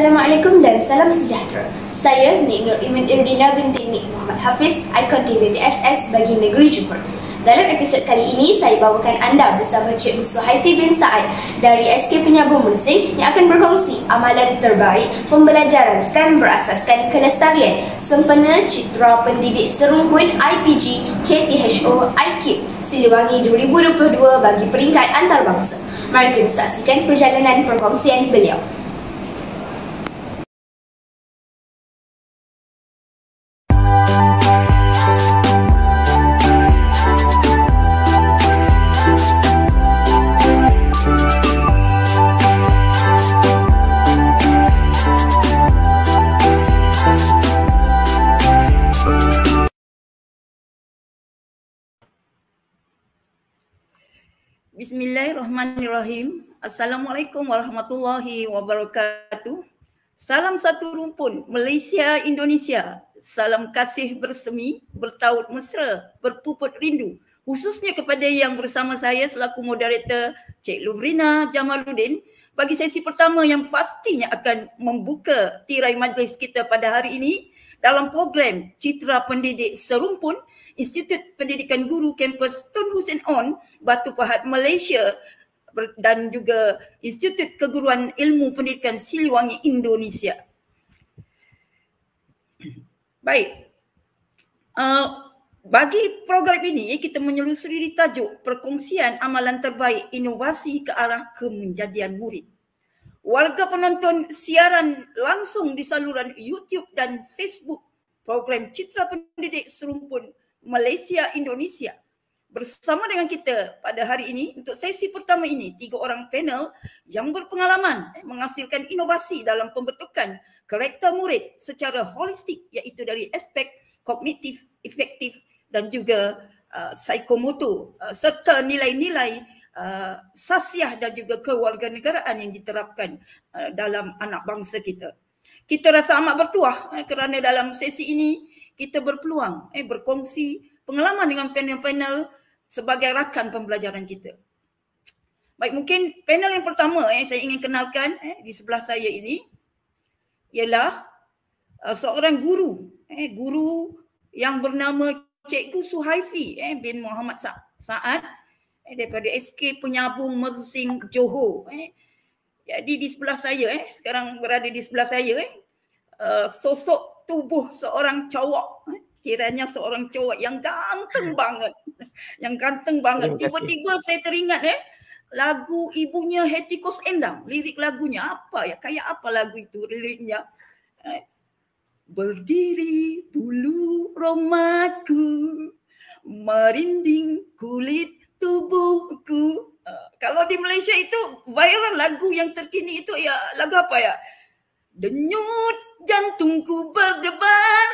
Assalamualaikum dan salam sejahtera. Saya Nik Nur Iman Irdina binti Nik Muhammad Hafiz, ikon TVBSS bagi Negeri Johor. Dalam episod kali ini, saya bawakan anda bersama Cikgu Suhaifi bin Saad dari SK Penyambung Mersing yang akan berkongsi amalan terbaik pembelajaran STEM berasaskan kelestarian sempena Citra Pendidik Serumpun IPG KTHO IKIP Siliwangi 2022 bagi peringkat antarabangsa. Mari kita saksikan perjalanan perkongsian beliau. Bismillahirrahmanirrahim. Assalamualaikum warahmatullahi wabarakatuh. Salam satu rumpun Malaysia Indonesia. Salam kasih bersemi, bertaut mesra, berpuput rindu. Khususnya kepada yang bersama saya selaku moderator Cik Luvrina Jamaluddin bagi sesi pertama yang pastinya akan membuka tirai majlis kita pada hari ini dalam program Citra Pendidik Serumpun Institut Pendidikan Guru Kampus Tun Hussein On, Batu Pahat, Malaysia dan juga Institut Keguruan Ilmu Pendidikan Siliwangi, Indonesia. Baik, bagi program ini kita menyelusuri tajuk perkongsian amalan terbaik inovasi ke arah kemenjadian murid. Warga penonton siaran langsung di saluran YouTube dan Facebook program Citra Pendidik Serumpun Malaysia Indonesia bersama dengan kita pada hari ini untuk sesi pertama ini 3 orang panel yang berpengalaman menghasilkan inovasi dalam pembentukan karakter murid secara holistik iaitu dari aspek kognitif, efektif dan juga psikomotor serta nilai-nilai sasiah dan juga kewarganegaraan yang diterapkan dalam anak bangsa kita. Kita rasa amat bertuah kerana dalam sesi ini kita berpeluang berkongsi pengalaman dengan panel-panel sebagai rakan pembelajaran kita. Baik, mungkin panel yang pertama saya ingin kenalkan di sebelah saya ini ialah seorang guru, guru yang bernama Cikgu Suhaifi bin Muhammad Saad daripada SK Penyambung Mersing Johor. Jadi di sebelah saya sekarang berada di sebelah saya sosok tubuh seorang cowok, kiranya seorang cowok yang ganteng banget. Yang ganteng banget. Tiba-tiba saya teringat lagu ibunya Hetty Koes Endang. Lirik lagunya apa ya? Kayak apa lagu itu liriknya? Berdiri bulu romaku, merinding kulit tubuhku. Kalau di Malaysia itu viral lagu yang terkini itu ya lagu apa ya? Denyut jantungku berdebar.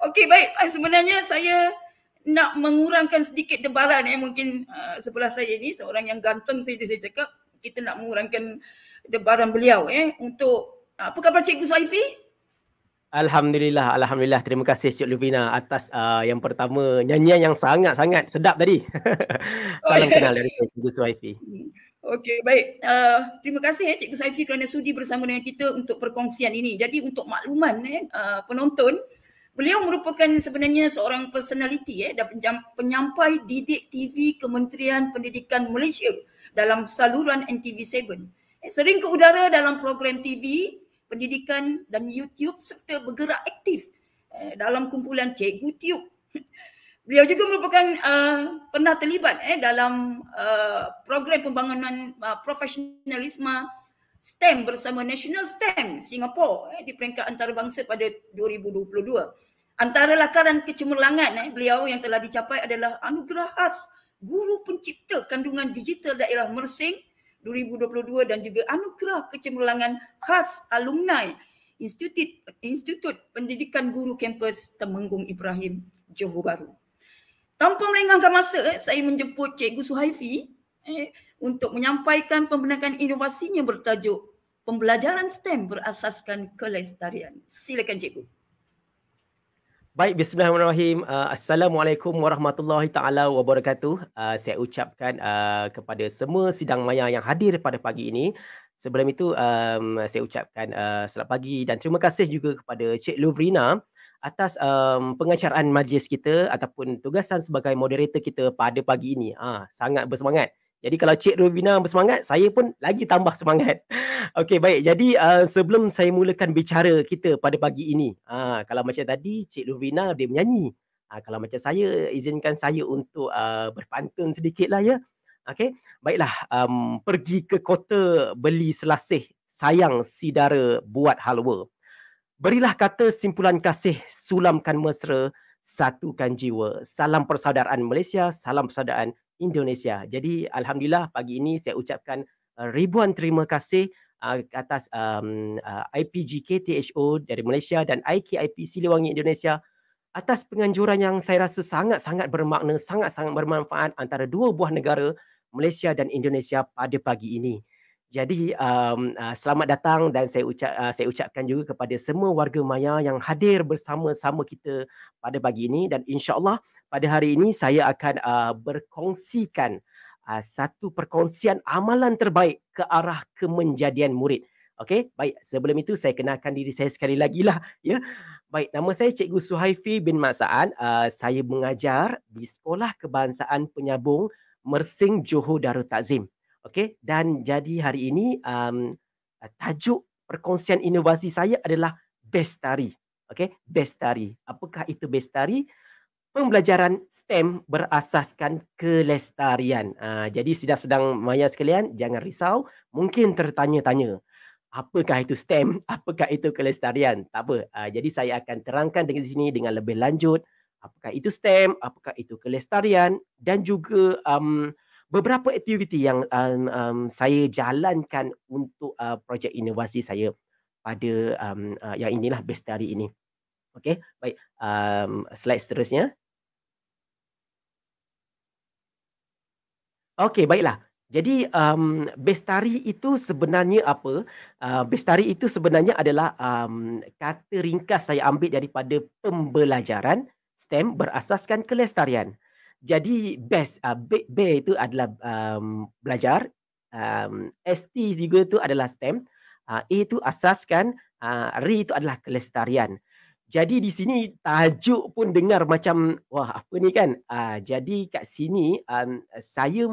Okey, baik. Sebenarnya saya nak mengurangkan sedikit debaran mungkin sebelah saya ini seorang yang ganteng saya cakap kita nak mengurangkan debaran beliau untuk apa khabar Cikgu Suhaifi? Alhamdulillah. Terima kasih Cik Lubina atas yang pertama nyanyian yang sangat-sangat sedap tadi. Salam kenal dari Cikgu Suhaifi. Okey, baik. Terima kasih Cikgu Suhaifi kerana sudi bersama dengan kita untuk perkongsian ini. Jadi untuk makluman penonton, beliau merupakan sebenarnya seorang personaliti dan penyampai didik TV Kementerian Pendidikan Malaysia dalam saluran NTV7. Sering ke udara dalam program TV pendidikan dan YouTube serta bergerak aktif dalam kumpulan Cikgu Tiup. Beliau juga merupakan pernah terlibat dalam program pembangunan profesionalisme STEM bersama National STEM Singapore di peringkat antarabangsa pada 2022. Antara lakaran kecemerlangan beliau yang telah dicapai adalah anugerah khas Guru Pencipta Kandungan Digital Daerah Mersing 2022 dan juga anugerah kecemerlangan khas alumni Institut Pendidikan Guru Kampus Temenggung Ibrahim Johor Bahru. Tanpa melengahkan masa, saya menjemput Cikgu Suhaifi untuk menyampaikan pembendakaan inovasinya bertajuk Pembelajaran STEM Berasaskan Kelestarian. Silakan Cikgu. Baik, bismillahirrahmanirrahim. Assalamualaikum warahmatullahi taala wabarakatuh. Saya ucapkan kepada semua sidang maya yang hadir pada pagi ini, sebelum itu saya ucapkan selamat pagi dan terima kasih juga kepada Cik Lovrina atas pengacaraan majlis kita ataupun tugasan sebagai moderator kita pada pagi ini. Sangat bersemangat. Jadi kalau Cik Lovrina bersemangat, saya pun lagi tambah semangat. Okey, baik. Jadi sebelum saya mulakan bicara kita pada pagi ini, kalau macam tadi Cik Lovrina dia menyanyi. Kalau macam saya, izinkan saya untuk berpantun sedikitlah ya. Okey. Baiklah, pergi ke kota beli selasih, sayang si dara buat halwa. Berilah kata simpulan kasih, sulamkan mesra, satukan jiwa. Salam persaudaraan Malaysia, salam persaudaraan Indonesia. Jadi alhamdulillah pagi ini saya ucapkan ribuan terima kasih atas IPG KTHO dari Malaysia dan IKIP Siliwangi Indonesia atas penganjuran yang saya rasa sangat-sangat bermakna, sangat-sangat bermanfaat antara dua buah negara, Malaysia dan Indonesia pada pagi ini. Jadi selamat datang dan saya ucapkan juga kepada semua warga Maya yang hadir bersama-sama kita pada pagi ini dan insya-Allah pada hari ini saya akan berkongsikan satu perkongsian amalan terbaik ke arah kemenjadian murid. Okey, baik. Sebelum itu saya kenalkan diri saya sekali lagi lah ya. Baik, nama saya Cikgu Suhaifi bin Mat Sa'ad. Saya mengajar di Sekolah Kebangsaan Penyambung Mersing Johor Darul Takzim. Okey, dan jadi hari ini tajuk perkongsian inovasi saya adalah Bestari. Okey, Bestari. Apakah itu Bestari? Pembelajaran STEM berasaskan kelestarian. Jadi sedang Maya sekalian, jangan risau. Mungkin tertanya-tanya, apakah itu STEM? Apakah itu kelestarian? Tak apa. Jadi saya akan terangkan di sini dengan lebih lanjut. Apakah itu STEM? Apakah itu kelestarian? Dan juga beberapa aktiviti yang saya jalankan untuk projek inovasi saya pada yang inilah Bestari ini. Okey, baik. Slide seterusnya. Okey, baiklah. Jadi Bestari itu sebenarnya apa? Bestari itu sebenarnya adalah kata ringkas saya ambil daripada pembelajaran STEM berasaskan kelestarian. Jadi B itu adalah belajar, ST juga itu adalah STEM, A itu asaskan, R itu adalah kelestarian. Jadi di sini tajuk pun dengar macam wah apa ni kan. Jadi kat sini saya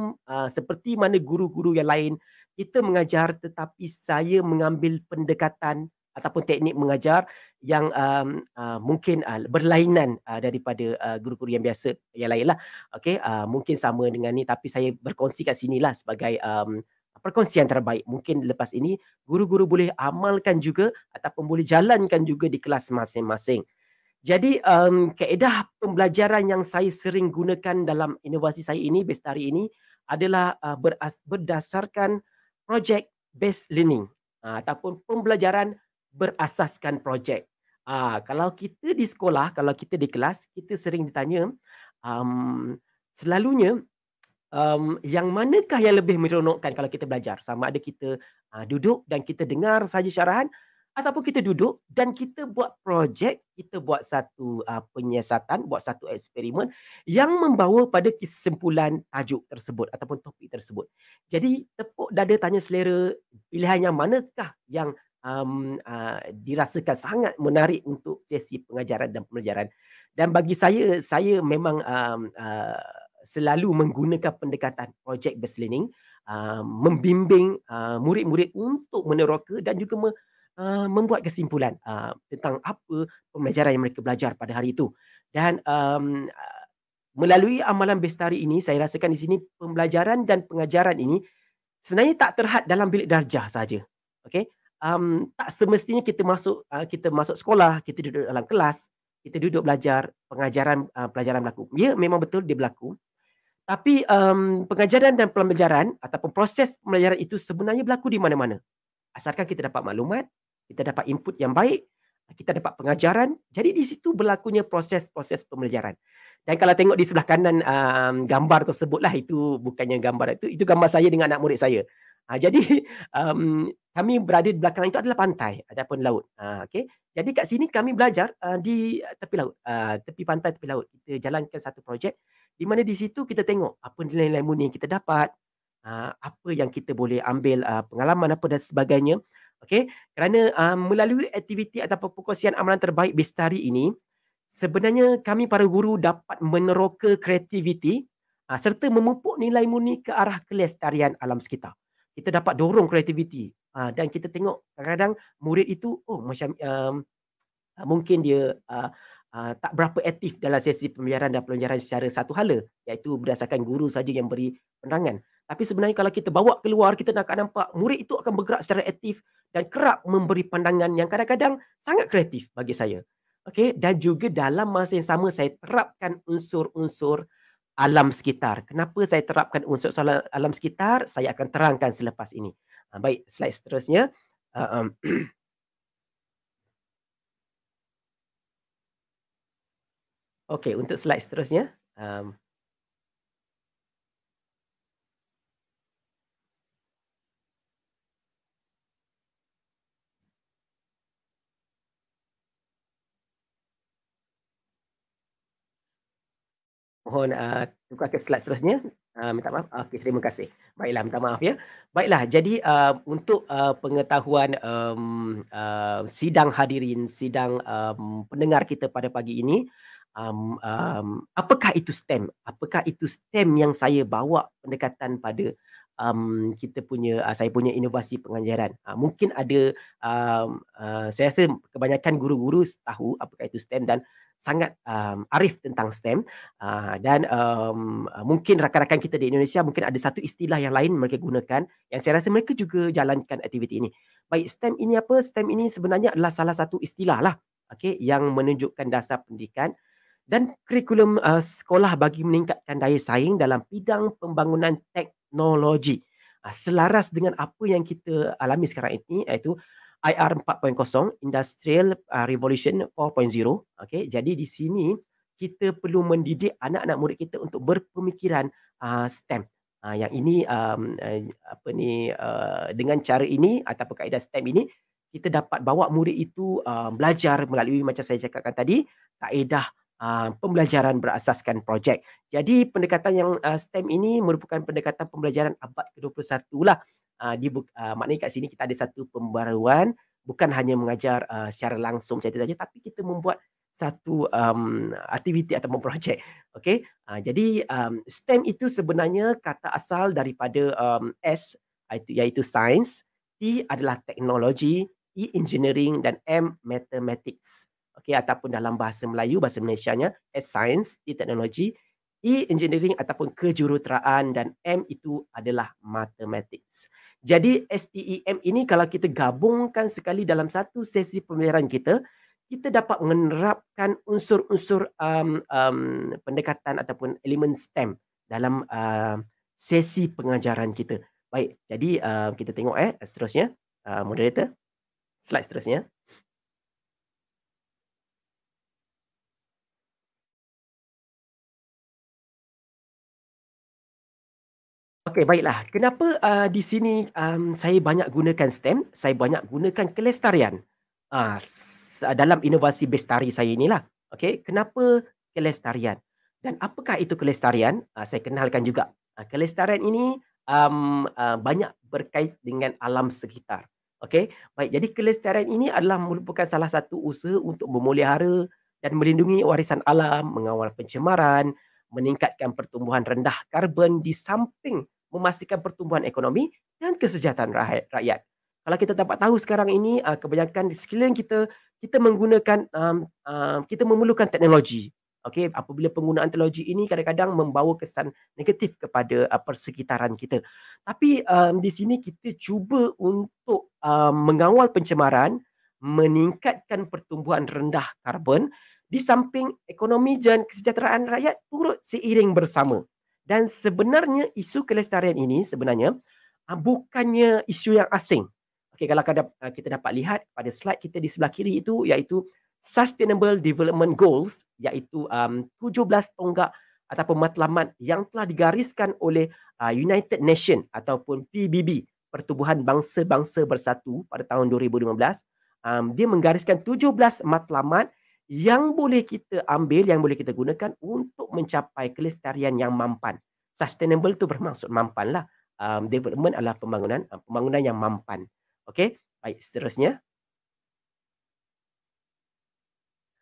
seperti mana guru-guru yang lain kita mengajar tetapi saya mengambil pendekatan ataupun teknik mengajar yang mungkin berlainan daripada guru-guru yang biasa yang lain lah. Okey, mungkin sama dengan ni tapi saya berkongsi kat sinilah sebagai perkongsian terbaik. Mungkin lepas ini guru-guru boleh amalkan juga ataupun boleh jalankan juga di kelas masing-masing. Jadi kaedah pembelajaran yang saya sering gunakan dalam inovasi saya ini, Bestari ini adalah berdasarkan project based learning ataupun pembelajaran berasaskan projek. Kalau kita di sekolah, kalau kita di kelas, kita sering ditanya selalunya yang manakah yang lebih meronokkan kalau kita belajar? Sama ada kita duduk dan kita dengar saja syarahan ataupun kita duduk dan kita buat projek, kita buat satu penyiasatan, buat satu eksperimen yang membawa pada kesimpulan tajuk tersebut ataupun topik tersebut. Jadi tepuk dada tanya selera, pilihan yang manakah yang dirasakan sangat menarik untuk sesi pengajaran dan pembelajaran. Dan bagi saya memang selalu menggunakan pendekatan project based learning, membimbing murid-murid untuk meneroka dan juga membuat kesimpulan tentang apa pembelajaran yang mereka belajar pada hari itu. Dan melalui amalan Bestari ini, saya rasakan di sini pembelajaran dan pengajaran ini sebenarnya tak terhad dalam bilik darjah saja. Okey, tak semestinya kita masuk sekolah, kita duduk dalam kelas, kita duduk belajar, pelajaran berlaku. Ya, memang betul dia berlaku. Tapi pengajaran dan pembelajaran ataupun proses pembelajaran itu sebenarnya berlaku di mana-mana. Asalkan kita dapat maklumat, kita dapat input yang baik, kita dapat pengajaran, jadi di situ berlakunya proses-proses pembelajaran. Dan kalau tengok di sebelah kanan gambar tersebutlah, itu bukannya gambar itu gambar saya dengan anak murid saya. Jadi kami berada di belakang itu adalah pantai ataupun laut. Okay. Jadi kat sini kami belajar di tepi laut, tepi pantai, tepi laut. Kita jalankan satu projek di mana di situ kita tengok apa nilai-nilai murni yang kita dapat, apa yang kita boleh ambil pengalaman apa dan sebagainya. Okey, kerana melalui aktiviti ataupun perkongsian amalan terbaik Bestari ini, sebenarnya kami para guru dapat meneroka kreativiti serta memupuk nilai murni ke arah kelestarian alam sekitar. Kita dapat dorong kreativiti dan kita tengok kadang-kadang murid itu macam mungkin dia tak berapa aktif dalam sesi pembelajaran dan pelajaran secara satu hala, iaitu berdasarkan guru saja yang beri penerangan. Tapi sebenarnya kalau kita bawa keluar, kita akan nampak murid itu akan bergerak secara aktif dan kerap memberi pandangan yang kadang-kadang sangat kreatif bagi saya. Okey, dan juga dalam masa yang sama saya terapkan unsur-unsur alam sekitar. Kenapa saya terapkan unsur alam sekitar? Saya akan terangkan selepas ini. Baik, slide seterusnya. Okey, untuk slide seterusnya. Mohon tukar ke slide seterusnya. Minta maaf. Okey, terima kasih. Baiklah, minta maaf ya. Baiklah, jadi untuk pengetahuan sidang hadirin, sidang pendengar kita pada pagi ini, apakah itu STEM? Apakah itu STEM yang saya bawa pendekatan pada kita punya saya punya inovasi pengajaran? Mungkin ada saya rasa kebanyakan guru-guru tahu apakah itu STEM dan sangat arif tentang STEM dan mungkin rakan-rakan kita di Indonesia mungkin ada satu istilah yang lain mereka gunakan yang saya rasa mereka juga jalankan aktiviti ini. Baik, STEM ini apa? STEM ini sebenarnya adalah salah satu istilah lah, okey, yang menunjukkan dasar pendidikan dan kurikulum sekolah bagi meningkatkan daya saing dalam bidang pembangunan teknologi. Selaras dengan apa yang kita alami sekarang ini, iaitu IR 4.0, Industrial Revolution 4.0. Okey, jadi di sini kita perlu mendidik anak-anak murid kita untuk berpemikiran STEM. Yang ini dengan cara ini ataupun kaedah STEM ini kita dapat bawa murid itu belajar melalui macam saya cakapkan tadi, kaedah pembelajaran berasaskan projek. Jadi pendekatan yang STEM ini merupakan pendekatan pembelajaran abad ke-21 lah. Maknanya kat sini kita ada satu pembaruan, bukan hanya mengajar secara langsung macam itu saja, tapi kita membuat satu aktiviti ataupun projek. Okey, jadi STEM itu sebenarnya kata asal daripada S iaitu science, T adalah teknologi, E engineering dan M mathematics. Okey, ataupun dalam bahasa Melayu, bahasa Malaysianya, S science, T teknologi, E engineering ataupun kejuruteraan dan M itu adalah mathematics. Jadi STEM ini kalau kita gabungkan sekali dalam satu sesi pembelajaran kita, kita dapat menerapkan unsur-unsur pendekatan ataupun elemen STEM dalam sesi pengajaran kita. Baik, jadi kita tengok seterusnya, moderator, slide seterusnya. Okey, baiklah. Kenapa di sini saya banyak gunakan STEM, saya banyak gunakan kelestarian dalam inovasi Bestari saya inilah. Okey, kenapa kelestarian? Dan apakah itu kelestarian? Saya kenalkan juga. Kelestarian ini banyak berkait dengan alam sekitar. Okey, baik. Jadi kelestarian ini adalah merupakan salah satu usaha untuk memelihara dan melindungi warisan alam, mengawal pencemaran, meningkatkan pertumbuhan rendah karbon di samping memastikan pertumbuhan ekonomi dan kesejahteraan rakyat. Kalau kita dapat tahu sekarang ini kebanyakan di sekeliling kita, kita menggunakan kita memerlukan teknologi. Okey, apabila penggunaan teknologi ini kadang-kadang membawa kesan negatif kepada persekitaran kita. Tapi di sini kita cuba untuk mengawal pencemaran, meningkatkan pertumbuhan rendah karbon di samping ekonomi dan kesejahteraan rakyat turut seiring bersama. Dan sebenarnya isu kelestarian ini sebenarnya bukannya isu yang asing. Okey, kalau kita dapat lihat pada slide kita di sebelah kiri itu iaitu Sustainable Development Goals, iaitu 17 tonggak ataupun matlamat yang telah digariskan oleh United Nations ataupun PBB, Pertubuhan Bangsa-Bangsa Bersatu pada tahun 2015. Dia menggariskan 17 matlamat yang boleh kita ambil, yang boleh kita gunakan untuk mencapai kelestarian yang mampan. Sustainable tu bermaksud mampan lah. development adalah pembangunan yang mampan. Okey, baik, seterusnya.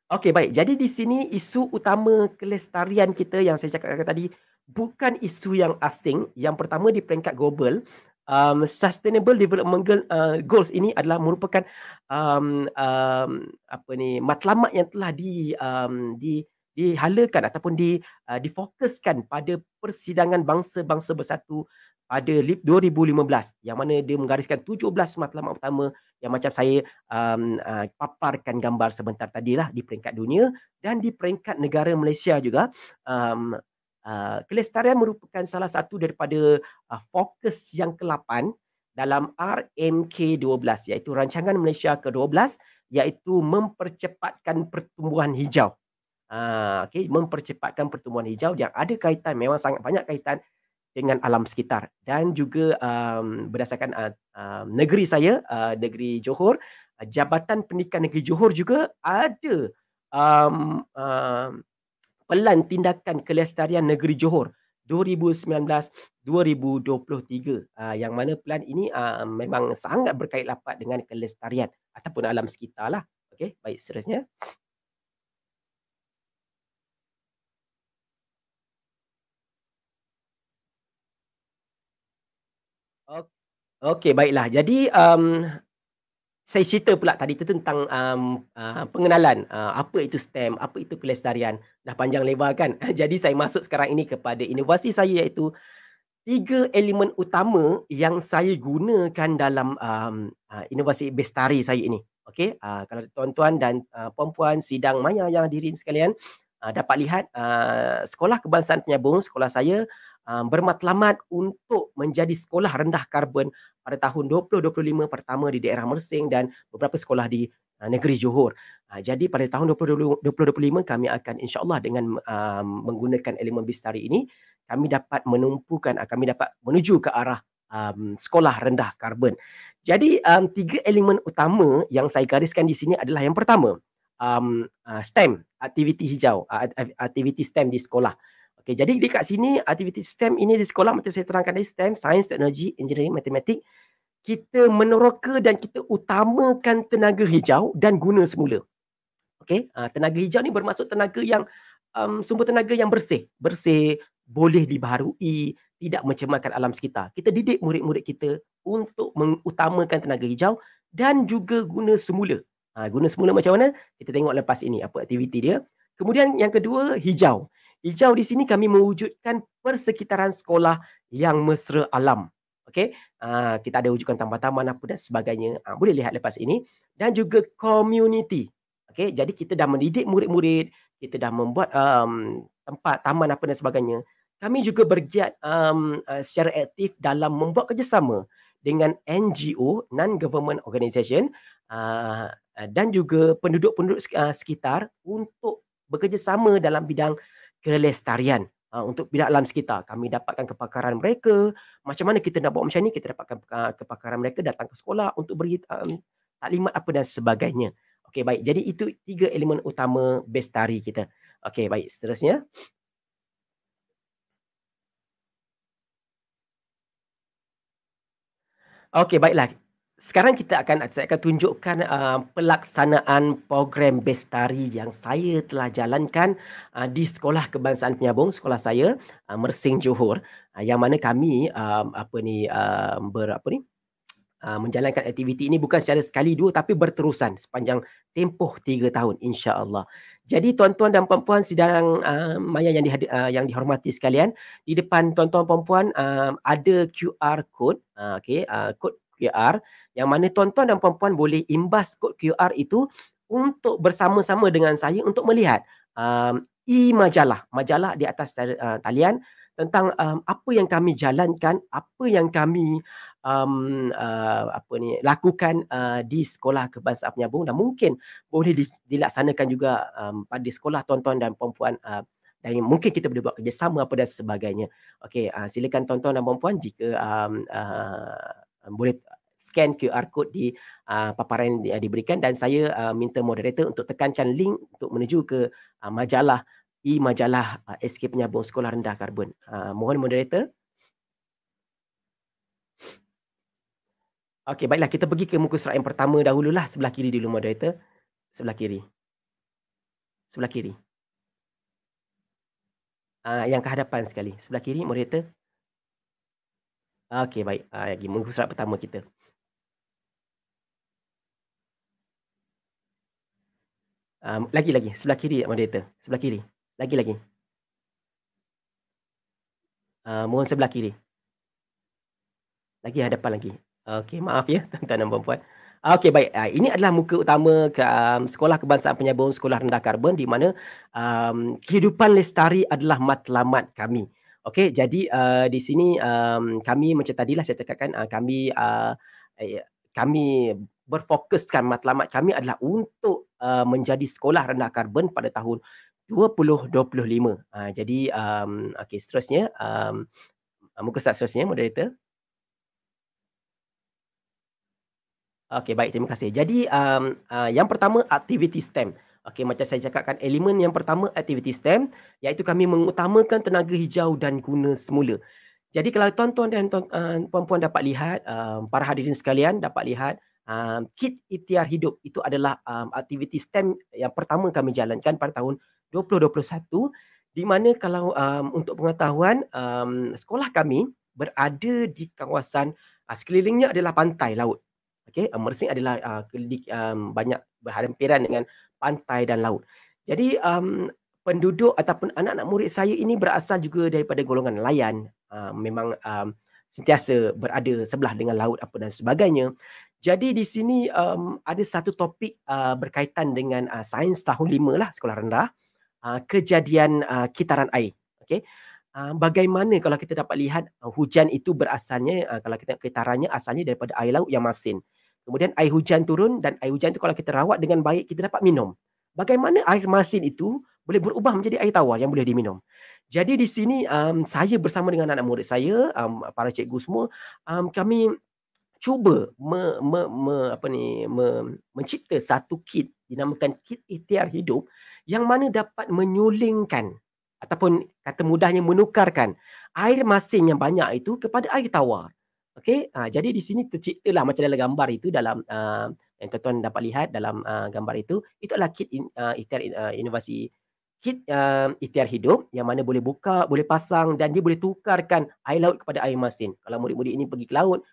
Okey, baik. Jadi di sini isu utama kelestarian kita yang saya cakapkan tadi bukan isu yang asing. Yang pertama di peringkat global, Sustainable Development Goals ini adalah merupakan matlamat yang telah dihalakan ataupun difokuskan pada Persidangan Bangsa-Bangsa Bersatu pada 2015, yang mana dia menggariskan 17 matlamat utama yang macam saya paparkan gambar sebentar tadilah di peringkat dunia dan di peringkat negara Malaysia juga. Kelestarian merupakan salah satu daripada fokus yang ke-8 dalam RMK12, iaitu Rancangan Malaysia ke-12, iaitu mempercepatkan pertumbuhan hijau. Okey, mempercepatkan pertumbuhan hijau yang ada kaitan, memang sangat banyak kaitan dengan alam sekitar, dan juga berdasarkan negeri saya, negeri Johor, Jabatan Pendidikan Negeri Johor juga ada pelan tindakan kelestarian negeri Johor 2019-2023, yang mana pelan ini memang sangat berkait rapat dengan kelestarian ataupun alam sekitar lah. Okey, baik, seterusnya. Okey, baiklah. Jadi saya cerita pula tadi tu tentang pengenalan apa itu STEM, apa itu kelestarian. Dah panjang lebar kan. Jadi saya masuk sekarang ini kepada inovasi saya, iaitu 3 elemen utama yang saya gunakan dalam inovasi bestari saya ini. Okey, kalau tuan-tuan dan puan-puan sidang maya yang hadirin sekalian dapat lihat, Sekolah Kebangsaan Penyambung, sekolah saya bermatlamat untuk menjadi sekolah rendah karbon pada tahun 2025, pertama di daerah Mersing dan beberapa sekolah di negeri Johor. Jadi pada tahun 2025 kami akan insya-Allah dengan menggunakan elemen bestari ini, kami dapat menumpukan, kami dapat menuju ke arah sekolah rendah karbon. Jadi 3 elemen utama yang saya gariskan di sini adalah yang pertama, STEM, aktiviti hijau, aktiviti STEM di sekolah. Okey, jadi dekat sini aktiviti STEM ini di sekolah macam saya terangkan tadi, STEM, Sains, Teknologi, Engineering, Matematik, kita meneroka dan kita utamakan tenaga hijau dan guna semula. Okey, tenaga hijau ni bermaksud tenaga yang sumber tenaga yang bersih, boleh dibaharui, tidak mencemarkan alam sekitar. Kita didik murid-murid kita untuk mengutamakan tenaga hijau dan juga guna semula. Guna semula macam mana? Kita tengok lepas ini apa aktiviti dia. Kemudian yang kedua, hijau. Hijau di sini kami mewujudkan persekitaran sekolah yang mesra alam. Okey, kita ada wujudkan taman-taman apa dan sebagainya. Boleh lihat lepas ini. Dan juga community. Okey, jadi kita dah mendidik murid-murid, kita dah membuat tempat taman apa dan sebagainya. Kami juga bergiat secara aktif dalam membuat kerjasama dengan NGO, non-government organisation, dan juga penduduk-penduduk sekitar untuk bekerjasama dalam bidang kelestarian. Untuk bidang alam sekitar, kami dapatkan kepakaran mereka. Macam mana kita nak buat macam ni, kita dapatkan kepakaran mereka, datang ke sekolah untuk beri taklimat apa dan sebagainya. Okey, baik. Jadi itu 3 elemen utama bestari kita. Okey, baik. Seterusnya. Okey, baiklah. Sekarang saya akan tunjukkan pelaksanaan program bestari yang saya telah jalankan di Sekolah Kebangsaan Penyambung, sekolah saya, Mersing Johor, yang mana kami menjalankan aktiviti ini bukan secara sekali dua tapi berterusan sepanjang tempoh 3 tahun, insya-Allah. Jadi tuan-tuan dan puan-puan sidang maya yang dihormati sekalian, di depan tuan-tuan puan-puan ada QR code, kod QR yang mana tuan-tuan dan puan-puan boleh imbas kod QR itu untuk bersama-sama dengan saya untuk melihat majalah di atas talian tentang apa yang kami jalankan, apa yang kami lakukan di Sekolah Kebangsaan Penyambung, dan mungkin boleh dilaksanakan juga pada sekolah tuan-tuan dan puan-puan, dan mungkin kita boleh buat kerjasama apa dan sebagainya. Okey, silakan tuan-tuan dan puan-puan jika boleh scan QR code di paparan yang diberikan, dan saya minta moderator untuk tekankan link untuk menuju ke majalah SK Penyambung Sekolah Rendah Karbon. Mohon moderator. Okey, baiklah kita pergi ke muka surat yang pertama dahululah. Sebelah kiri dulu moderator. Sebelah kiri. Sebelah kiri. Yang ke hadapan sekali. Sebelah kiri moderator. Okey, baik. Lagi muka surat pertama kita. Lagi. Sebelah kiri moderator. Sebelah kiri. Lagi. Mohon sebelah kiri. Lagi hadapan lagi. Okey, maaf ya tuan-tuan dan puan-puan. Okey, baik. Ini adalah muka utama Sekolah Kebangsaan Penyambung Sekolah Rendah Karbon, di mana kehidupan lestari adalah matlamat kami. Okey, jadi di sini kami macam tadilah saya cakapkan, kami berfokuskan matlamat kami adalah untuk menjadi sekolah rendah karbon pada tahun 2025. Jadi okey, seterusnya muka surat seterusnya moderator. Okey, baik, terima kasih. Jadi yang pertama aktiviti STEM. Okey, macam saya cakapkan, elemen yang pertama aktiviti STEM, iaitu kami mengutamakan tenaga hijau dan guna semula. Jadi kalau tuan-tuan dan puan-puan dapat lihat, para hadirin sekalian dapat lihat, kit ikhtiar hidup itu adalah aktiviti STEM yang pertama kami jalankan pada tahun 2021, di mana kalau untuk pengetahuan, sekolah kami berada di kawasan sekelilingnya adalah pantai laut. Okey, Mersing adalah banyak berhampiran dengan pantai dan laut. Jadi penduduk ataupun anak-anak murid saya ini berasal juga daripada golongan nelayan. Memang sentiasa berada sebelah dengan laut apa dan sebagainya. Jadi di sini ada satu topik berkaitan dengan sains tahun 5 lah, sekolah rendah, kejadian kitaran air. Okey. Bagaimana kalau kita dapat lihat hujan itu berasalnya, kalau kita kitarannya asalnya daripada air laut yang masin. Kemudian air hujan turun dan air hujan itu kalau kita rawat dengan baik, kita dapat minum. Bagaimana air masin itu boleh berubah menjadi air tawar yang boleh diminum. Jadi di sini saya bersama dengan anak murid saya, para cikgu semua, kami cuba mencipta satu kit dinamakan kit ikhtiar hidup, yang mana dapat menyulingkan ataupun kata mudahnya menukarkan air masin yang banyak itu kepada air tawar. Okey, jadi di sini terciptalah macam dalam gambar itu, dalam yang tuan-tuan dapat lihat dalam gambar itu adalah kit ikhtiar inovasi, kit ikhtiar hidup yang mana boleh buka, boleh pasang dan dia boleh tukarkan air laut kepada air masin. Kalau murid-murid ini pergi ke laut,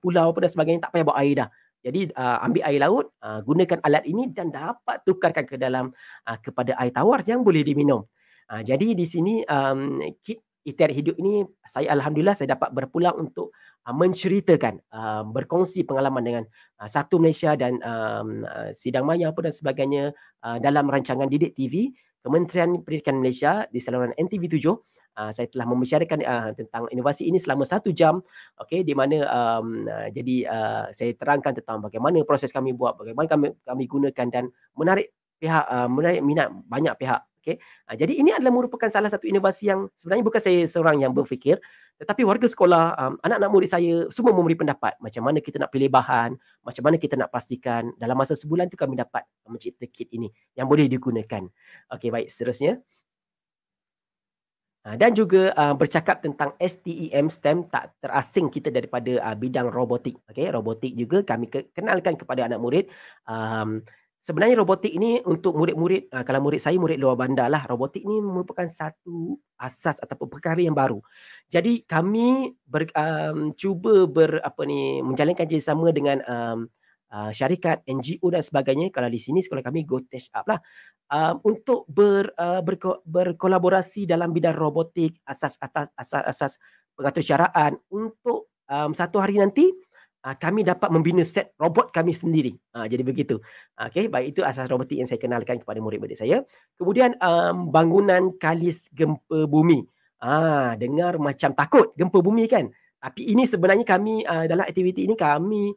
pulau apa dan sebagainya, tak payah bawa air dah. Jadi ambil air laut, gunakan alat ini dan dapat tukarkan ke dalam kepada air tawar yang boleh diminum. Jadi di sini kit ikhtiar hidup ini alhamdulillah saya dapat berpulang untuk menceritakan, berkongsi pengalaman dengan Satu Malaysia dan Sidang Maya apa dan sebagainya dalam rancangan Didik TV Kementerian Pendidikan Malaysia di saluran NTV 7. Saya telah membicarakan tentang inovasi ini selama 1 jam. Okey, di mana saya terangkan tentang bagaimana proses kami buat, bagaimana kami gunakan dan menarik minat banyak pihak. Okey. Jadi ini adalah merupakan salah satu inovasi yang sebenarnya bukan saya seorang yang berfikir, tetapi warga sekolah, anak-anak murid saya semua memberi pendapat macam mana kita nak pilih bahan, macam mana kita nak pastikan dalam masa sebulan tu kami dapat mencipta kit ini yang boleh digunakan. Okey, baik, seterusnya. Dan juga bercakap tentang STEM tak terasing kita daripada bidang robotik. Okey, robotik juga kami kenalkan kepada anak murid. Sebenarnya robotik ini untuk murid-murid, kalau murid saya murid luar bandar lah, robotik ini merupakan satu asas ataupun perkara yang baru. Jadi kami cuba menjalankan kerjasama dengan syarikat, NGO dan sebagainya. Kalau di sini sekolah kami Go Tech Up lah, untuk berkolaborasi dalam bidang robotik, asas pengatursyaraan untuk satu hari nanti kami dapat membina set robot kami sendiri. Jadi begitu. Okey, baik, itu asas robotik yang saya kenalkan kepada murid-murid saya. Kemudian bangunan kalis gempa bumi. Dengar macam takut gempa bumi kan? Tapi ini sebenarnya kami dalam aktiviti ini kami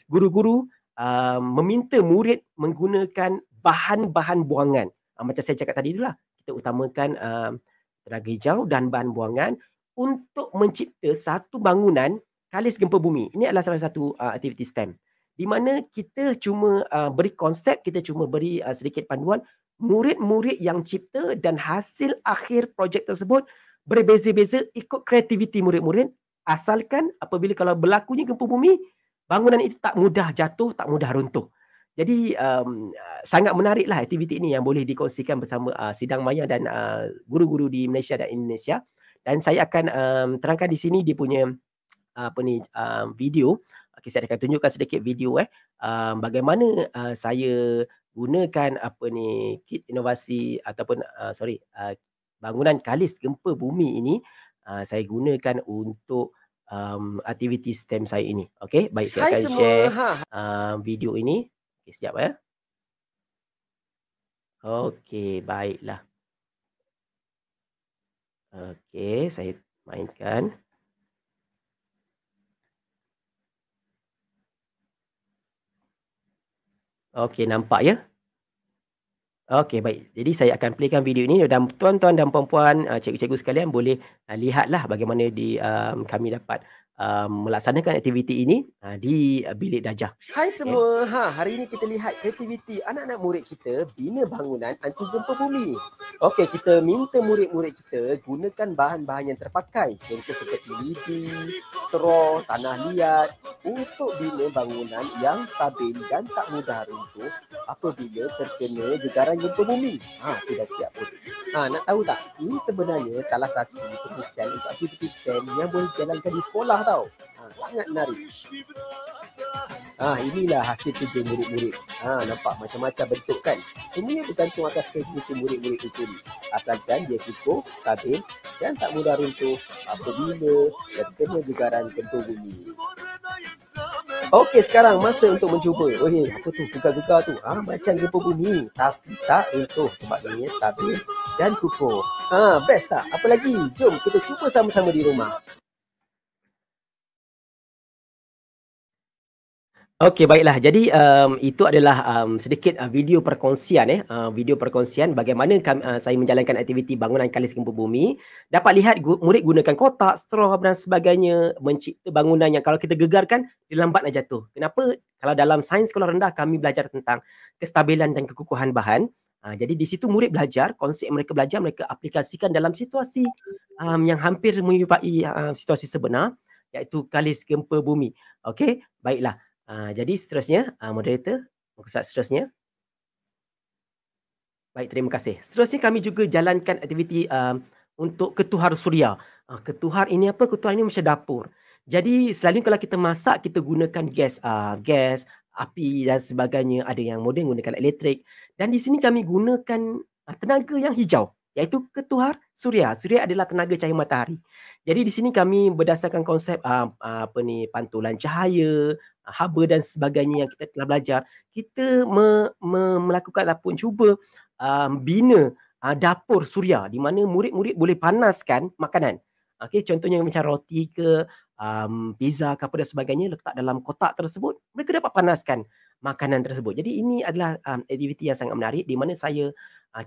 guru-guru meminta murid menggunakan bahan-bahan buangan. Macam saya cakap tadi itulah, kita utamakan tenaga hijau dan bahan buangan untuk mencipta satu bangunan kalis gempa bumi. Ini adalah salah satu aktiviti STEM, di mana kita cuma beri konsep, kita cuma beri sedikit panduan. Murid-murid yang cipta dan hasil akhir projek tersebut berbeza-beza ikut kreativiti murid-murid Asalkan apabila kalau berlakunya gempa bumi, bangunan itu tak mudah jatuh, tak mudah runtuh. Jadi sangat menariklah aktiviti ini yang boleh dikongsikan bersama Sidang Maya dan guru-guru di Malaysia dan Indonesia. Dan saya akan terangkan di sini dia punya video. Okay, saya akan tunjukkan sedikit video bagaimana saya gunakan kit inovasi ataupun bangunan kalis gempa bumi ini saya gunakan untuk aktiviti STEM saya ini. Okey, baik, saya akan share video ini. Okey, sekejap ya. Okey, baiklah. Okey, saya mainkan. Okey, nampak ya? Okey, baik. Jadi saya akan playkan video ini dan tuan-tuan dan puan-puan, cikgu-cikgu sekalian boleh lihatlah bagaimana kami dapat melaksanakan aktiviti ini di bilik darjah. Hai semua, hari ini kita lihat aktiviti anak-anak murid kita bina bangunan anti gempa bumi. Okey, kita minta murid-murid kita gunakan bahan-bahan yang terpakai, contoh seperti lidi, straw, tanah liat untuk bina bangunan yang stabil dan tak mudah runtuh apabila terkena gegaran gempa bumi. Sudah siap pun. Nak tahu tak? Ini sebenarnya salah satu penyelesaian untuk aktiviti STEM yang boleh dijalankan di sekolah tau. Sangat menarik. Inilah hasil kerja murid-murid. Nampak macam-macam bentuk kan? Semuanya bergantung atas kreativiti murid-murid itu ni. Asalkan dia cukup, stabil dan tak mudah runtuh apabila terkena gegaran gempa bumi. Okey, sekarang masa untuk mencuba. Apa tu? Gegar-gegar tu. Macam gempa bumi. Tapi tak runtuh sebabnya stabil dan kukuh. Best tak? Apa lagi? Jom kita cuba sama-sama di rumah. Okey, baiklah. Jadi itu adalah sedikit video perkongsian video perkongsian bagaimana saya menjalankan aktiviti bangunan kalis gempa bumi. Dapat lihat murid gunakan kotak, straw dan sebagainya mencipta bangunan yang kalau kita gegarkan dia lambat nak jatuh. Kenapa? Kalau dalam sains sekolah rendah kami belajar tentang kestabilan dan kekukuhan bahan. Jadi di situ murid belajar, konsep mereka belajar, mereka aplikasikan dalam situasi yang hampir menyerupai situasi sebenar, iaitu kalis gempa bumi. Okey, baiklah. Jadi seterusnya, moderator, muka surat seterusnya. Baik, terima kasih. Seterusnya kami juga jalankan aktiviti untuk ketuhar suria. Ketuhar ini apa? Ketuhar ini macam dapur. Jadi selalu kalau kita masak, kita gunakan gas, api dan sebagainya. Ada yang moden gunakan elektrik. Dan di sini kami gunakan tenaga yang hijau, iaitu ketuhar suria. Suria adalah tenaga cahaya matahari. Jadi di sini kami berdasarkan konsep pantulan cahaya, haba dan sebagainya yang kita telah belajar, kita melakukan ataupun cuba bina dapur suria di mana murid-murid boleh panaskan makanan. Okey, contohnya macam roti ke pizza ke apa dan sebagainya letak dalam kotak tersebut, mereka dapat panaskan makanan tersebut. Jadi ini adalah aktiviti yang sangat menarik di mana saya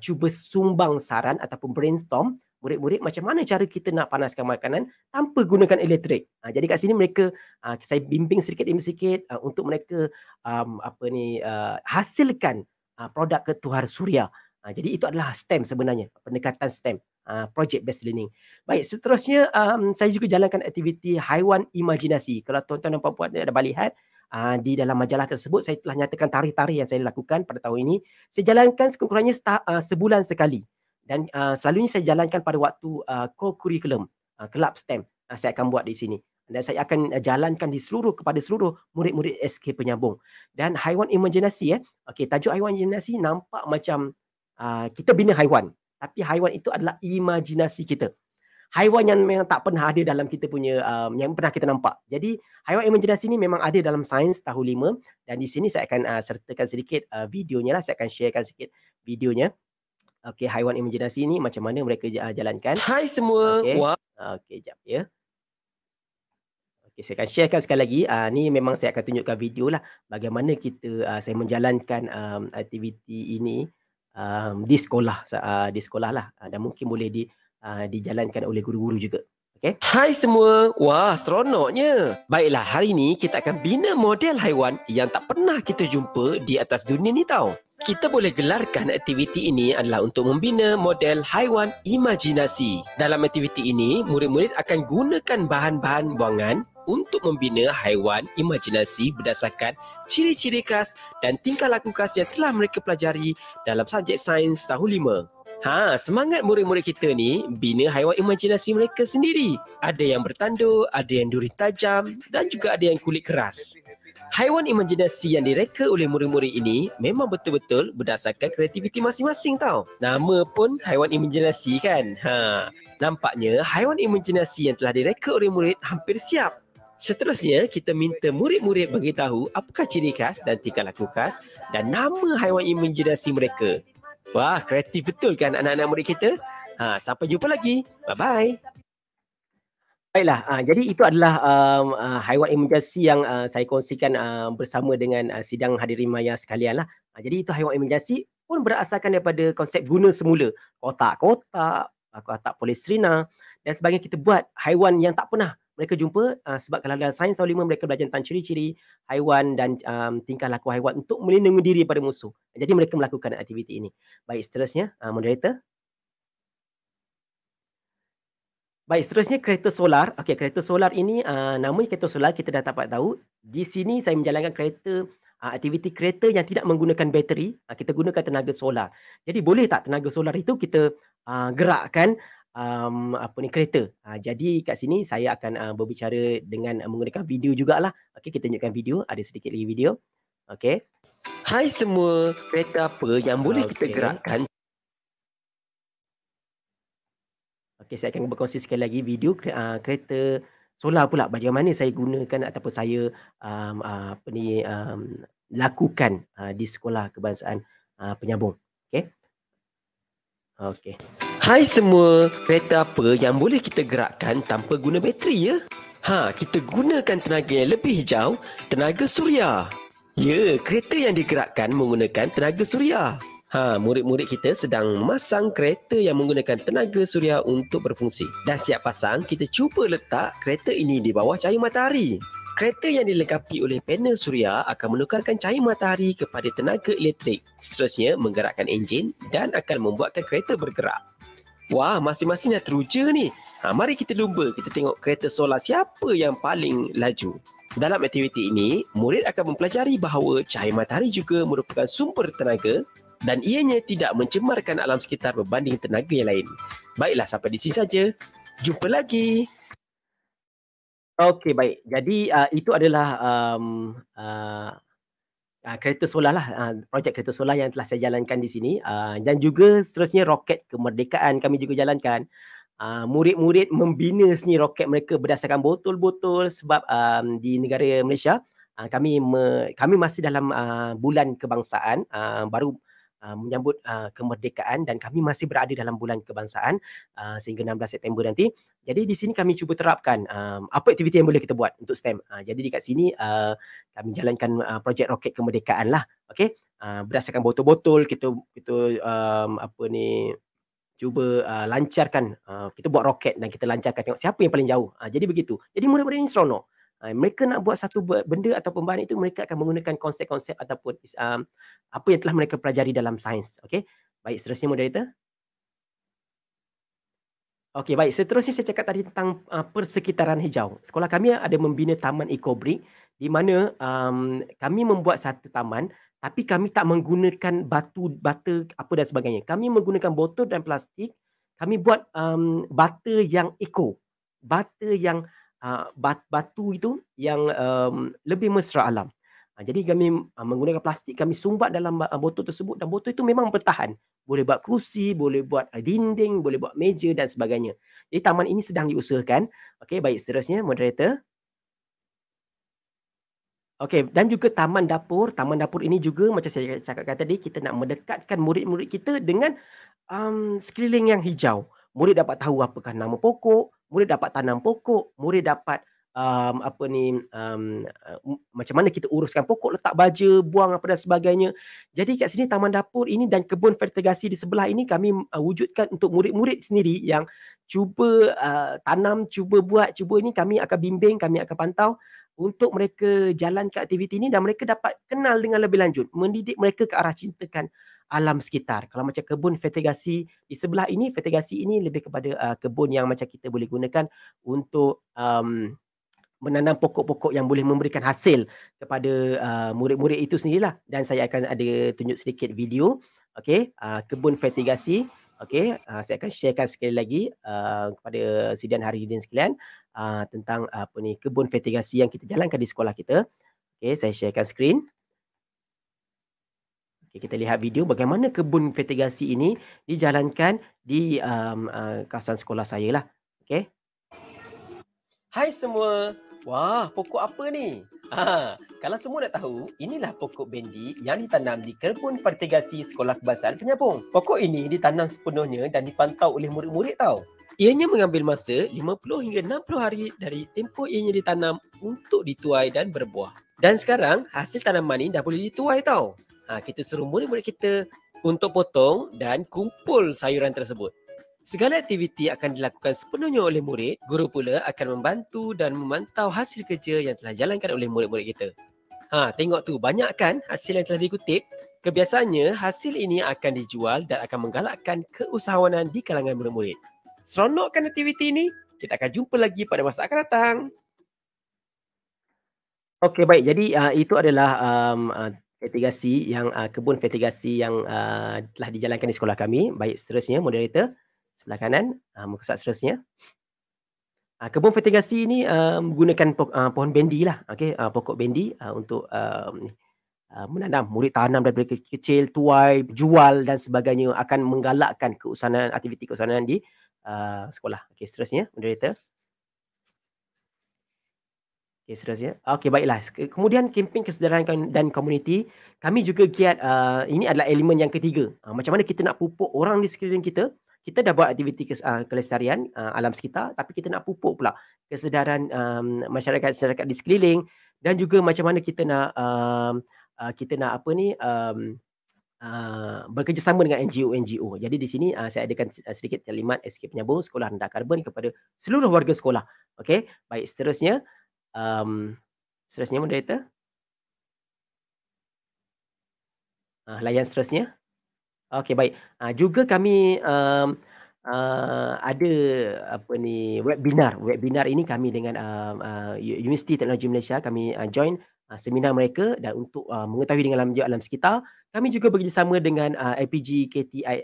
cuba sumbang saran ataupun brainstorm murid-murid macam mana cara kita nak panaskan makanan tanpa gunakan elektrik. Jadi kat sini mereka saya bimbing sedikit demi sedikit untuk mereka hasilkan produk ketuhar suria. Jadi itu adalah STEM sebenarnya, pendekatan STEM, project based learning. Baik, seterusnya saya juga jalankan aktiviti haiwan imajinasi. Kalau tuan-tuan dan puan-puan dapat lihat di dalam majalah tersebut, saya telah nyatakan tarikh-tarikh yang saya lakukan pada tahun ini. Saya jalankan sekurang-kurangnya sebulan sekali. Dan selalunya saya jalankan pada waktu co-curriculum, kelab STEM. Saya akan buat di sini. Dan saya akan jalankan kepada seluruh murid-murid SK Penyambung. Dan haiwan imajinasi, okey, tajuk haiwan imajinasi nampak macam kita bina haiwan. Tapi haiwan itu adalah imajinasi kita. Haiwan yang memang tak pernah ada dalam kita punya, yang pernah kita nampak. Jadi haiwan imajinasi ni memang ada dalam sains tahun 5. Dan di sini saya akan sertakan sedikit videonya lah. Saya akan sharekan sedikit videonya. Okey, haiwan imajinasi ni macam mana mereka jalankan. Hai semua. Okey, jap ya. Okey, saya akan sharekan sekali lagi. Ni memang saya akan tunjukkan video lah bagaimana saya menjalankan aktiviti ini di sekolah lah, dan mungkin boleh dijalankan oleh guru-guru juga. Okey. Hai semua, wah seronoknya. Baiklah, hari ini kita akan bina model haiwan yang tak pernah kita jumpa di atas dunia ni tau. Kita boleh gelarkan aktiviti ini adalah untuk membina model haiwan imajinasi. Dalam aktiviti ini, murid-murid akan gunakan bahan-bahan buangan untuk membina haiwan imajinasi berdasarkan ciri-ciri khas dan tingkah laku khas yang telah mereka pelajari dalam subjek sains tahun 5. Semangat murid-murid kita ni bina haiwan imajinasi mereka sendiri. Ada yang bertanduk, ada yang duri tajam dan juga ada yang kulit keras. Haiwan imajinasi yang direka oleh murid-murid ini memang betul-betul berdasarkan kreativiti masing-masing tau. Nama pun haiwan imajinasi kan? Nampaknya haiwan imajinasi yang telah direka oleh murid hampir siap. Seterusnya, kita minta murid-murid bagi tahu apakah ciri khas dan tingkah laku khas dan nama haiwan imajinasi mereka. Wah, kreatif betul kan anak-anak murid kita? Sampai jumpa lagi. Bye-bye. Baiklah, jadi itu adalah haiwan imajinasi yang saya kongsikan bersama dengan sidang hadirin maya sekalian lah. Jadi itu haiwan imajinasi pun berasaskan daripada konsep guna semula. Kotak-kotak, kotak polistrina dan sebagainya. Kita buat haiwan yang tak pernah mereka jumpa sebab kalau dalam sains tahun 5 mereka belajar tentang ciri-ciri haiwan dan tingkah laku haiwan untuk melindungi diri pada musuh. Jadi mereka melakukan aktiviti ini. Baik, seterusnya moderator. Baik, seterusnya kereta solar. Okey, kereta solar ini namanya kereta solar, kita dah dapat tahu. Di sini saya menjalankan kereta aktiviti kereta yang tidak menggunakan bateri. Kita gunakan tenaga solar. Jadi boleh tak tenaga solar itu kita gerakkan kereta. Jadi kat sini saya akan berbicara dengan menggunakan video jugalah. Okey, kita tunjukkan video, ada sedikit lagi video. Okey. Hai semua, kereta apa yang boleh kita gerakkan? Okey, saya akan berkongsi sekali lagi video kereta solar pula. Bagaimana saya gunakan ataupun saya lakukan di sekolah kebangsaan Penyambung. Okey. Okey. Hai semua, kereta apa yang boleh kita gerakkan tanpa guna bateri ya? Kita gunakan tenaga yang lebih hijau, tenaga suria. Ya, kereta yang digerakkan menggunakan tenaga suria. Murid-murid kita sedang memasang kereta yang menggunakan tenaga suria untuk berfungsi. Dan siap pasang, kita cuba letak kereta ini di bawah cahaya matahari. Kereta yang dilengkapi oleh panel suria akan menukarkan cahaya matahari kepada tenaga elektrik. Seterusnya, menggerakkan enjin dan akan membuatkan kereta bergerak. Wah, masing-masing dah teruja ni. Mari kita lumba, kita tengok kereta solar siapa yang paling laju. Dalam aktiviti ini, murid akan mempelajari bahawa cahaya matahari juga merupakan sumber tenaga dan ianya tidak mencemarkan alam sekitar berbanding tenaga yang lain. Baiklah, sampai di sini saja. Jumpa lagi. Okey, baik. Jadi itu adalah kereta solar lah, projek kereta solar yang telah saya jalankan di sini. Dan juga seterusnya roket kemerdekaan kami juga jalankan. Murid-murid membina seni roket mereka berdasarkan botol-botol sebab di negara Malaysia kami masih dalam bulan kebangsaan, baru menyambut kemerdekaan dan kami masih berada dalam bulan kebangsaan sehingga 16 September nanti. Jadi di sini kami cuba terapkan apa aktiviti yang boleh kita buat untuk STEM. Jadi dekat sini kami jalankan projek roket kemerdekaan lah. Okey. Berdasarkan botol-botol kita cuba lancarkan, kita buat roket dan kita lancarkan tengok siapa yang paling jauh. Jadi begitu. Jadi murid-murid ini seronok. Mereka nak buat satu benda atau bahan itu, mereka akan menggunakan konsep-konsep ataupun apa yang telah mereka pelajari dalam sains. Okey. Baik, seterusnya moderator. Okey, baik. Seterusnya saya cakap tadi tentang persekitaran hijau. Sekolah kami ada membina taman ekobrik di mana kami membuat satu taman tapi kami tak menggunakan bata apa dan sebagainya. Kami menggunakan botol dan plastik. Kami buat bata yang eco. Bata yang batu itu yang lebih mesra alam. Jadi kami menggunakan plastik, kami sumbat dalam botol tersebut dan botol itu memang bertahan. Boleh buat kerusi, boleh buat dinding, boleh buat meja dan sebagainya. Jadi taman ini sedang diusahakan. Okey, baik, seterusnya moderator. Okey, dan juga taman dapur. Taman dapur ini juga macam saya cakapkan tadi, kita nak mendekatkan murid-murid kita dengan sekeliling yang hijau. Murid dapat tahu apakah nama pokok, murid dapat tanam pokok, murid dapat macam mana kita uruskan pokok, letak baja, buang apa dan sebagainya. Jadi kat sini taman dapur ini dan kebun fertigasi di sebelah ini kami wujudkan untuk murid-murid sendiri yang cuba tanam, cuba buat, cuba ini kami akan bimbing, kami akan pantau untuk mereka jalankan aktiviti ini dan mereka dapat kenal dengan lebih lanjut, mendidik mereka ke arah cintakan alam sekitar. Kalau macam kebun fertigasi di sebelah ini, fertigasi ini lebih kepada kebun yang macam kita boleh gunakan untuk menanam pokok-pokok yang boleh memberikan hasil kepada murid-murid itu sendirilah. Dan saya akan ada tunjuk sedikit video, okey, kebun fertigasi. Okey, saya akan sharekan sekali lagi kepada sidang hari ini sekalian tentang kebun fertigasi yang kita jalankan di sekolah kita. Okey, saya sharekan skrin. Okay, kita lihat video bagaimana kebun fertigasi ini dijalankan di kawasan sekolah saya lah. Okey. Hai semua. Wah, pokok apa ni? Kalau semua nak tahu, inilah pokok bendi yang ditanam di kebun fertigasi Sekolah Kebangsaan Penyambung. Pokok ini ditanam sepenuhnya dan dipantau oleh murid-murid tau. Ianya mengambil masa 50 hingga 60 hari dari tempoh ianya ditanam untuk dituai dan berbuah. Dan sekarang hasil tanaman ini dah boleh dituai tau. Kita suruh murid-murid kita untuk potong dan kumpul sayuran tersebut. Segala aktiviti akan dilakukan sepenuhnya oleh murid. Guru pula akan membantu dan memantau hasil kerja yang telah dijalankan oleh murid-murid kita. Tengok tu, banyak kan hasil yang telah dikutip? Kebiasaannya hasil ini akan dijual dan akan menggalakkan keusahawanan di kalangan murid-murid. Seronokkan aktiviti ini? Kita akan jumpa lagi pada masa akan datang. Okey, baik. Jadi itu adalah fertigasi yang kebun fertigasi yang telah dijalankan di sekolah kami. Baik, seterusnya moderator sebelah kanan, muka surat seterusnya. Kebun fertigasi ini menggunakan pohon bendi lah. Okey, pokok bendi untuk menanam. Murid tanam daripada kecil, tuai, jual dan sebagainya, akan menggalakkan keusahawanan, aktiviti keusahawanan di sekolah. Okey, seterusnya moderator. Okey, seterusnya. Okey, baiklah. Kemudian kempen kesedaran dan komuniti, kami juga giat, ini adalah elemen yang ketiga. Macam mana kita nak pupuk orang di sekeliling kita. Kita dah buat aktiviti kelestarian alam sekitar, tapi kita nak pupuk pula kesedaran masyarakat di sekeliling dan juga macam mana kita nak bekerjasama dengan NGO. Jadi di sini saya adakan sedikit kalimat SK Penyambung Sekolah Rendah Karbon kepada seluruh warga sekolah. Okey, baik, seterusnya. Seterusnya moderator. Layan seterusnya. Okey, baik. Juga kami ada webinar. Webinar ini kami dengan Universiti Teknologi Malaysia, kami join seminar mereka dan untuk mengetahui dengan alam sekitar. Kami juga bekerjasama dengan LPG KTI